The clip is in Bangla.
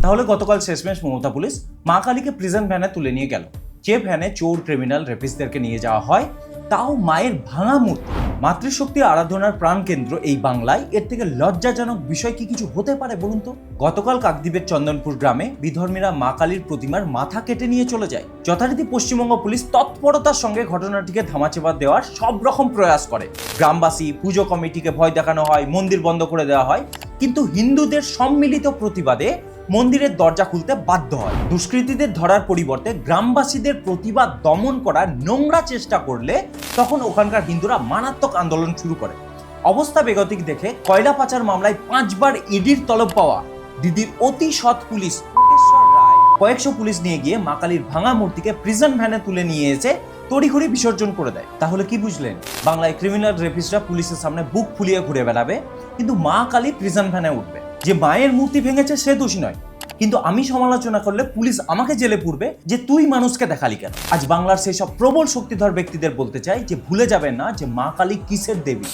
তাহলে গতকাল শেষমেশ মমতা পুলিশ মা কালীকে প্রিজন ভ্যানে তুলে নিয়ে গেল। যে ভ্যানে চোর, ক্রিমিনাল, রেপিস্টদেরকে নিয়ে যাওয়া হয়, তাও মায়ের ভাঙা মূর্তি। মাতৃশক্তি আরাধনার প্রাণকেন্দ্র এই বাংলায়, এর থেকে লজ্জাজনক বিষয় কি কিছু হতে পারে বলুন তো? গতকাল কাকদ্বীপের চন্দনপুর গ্রামে বিধর্মীরা মা কালীর প্রতিমার মাথা কেটে নিয়ে চলে যায়। যথারীতি পশ্চিমবঙ্গ পুলিশ তৎপরতার সঙ্গে ঘটনাটিকে ধামাচাপা দেওয়ার সব রকম প্রয়াস করে। গ্রামবাসী, পুজো কমিটিকে ভয় দেখানো হয়, মন্দির বন্ধ করে দেওয়া হয়, কিন্তু হিন্দুদের সম্মিলিত প্রতিবাদে মন্দিরের দরজা খুলতে বাধ্য হয়। দুষ্কৃতীদের ধরার পরিবর্তে গ্রামবাসীদের প্রতিবাদ দমন করার নোংরা চেষ্টা করলে তখন ওখানকার হিন্দুরা মারাত্মক আন্দোলন শুরু করে। অবস্থা বেগতিক দেখে কয়লা পাচার মামলায় 5 বার ইডির তলব পাওয়া দিদির অতি সৎ পুলিশ কোটেশ্বর রায় কয়েকশো পুলিশ নিয়ে গিয়ে মা কালীর ভাঙা মূর্তিকে প্রিজন ভ্যানে তুলে নিয়ে এসে তড়িঘড়ি বিসর্জন করে দেয়। তাহলে কি বুঝলেন? বাংলায় ক্রিমিনাল, রেপিস্টরা পুলিশের সামনে বুক ফুলিয়ে ঘুরে বেড়াবে, কিন্তু মা কালী প্রিজন ভ্যানে উঠবে। যে মায়ের মূর্তি ভেঙেছে সে দোষী নয়, কিন্তু আমি সমালোচনা করলে পুলিশ আমাকে জেলে পুরবে যে তুই মানুষকে দেখালি কেন। আজ বাংলার সেই সব প্রবল শক্তিধর ব্যক্তিদের বলতে চাই যে ভুলে যাবেন না যে মা কালী কিসের দেবী।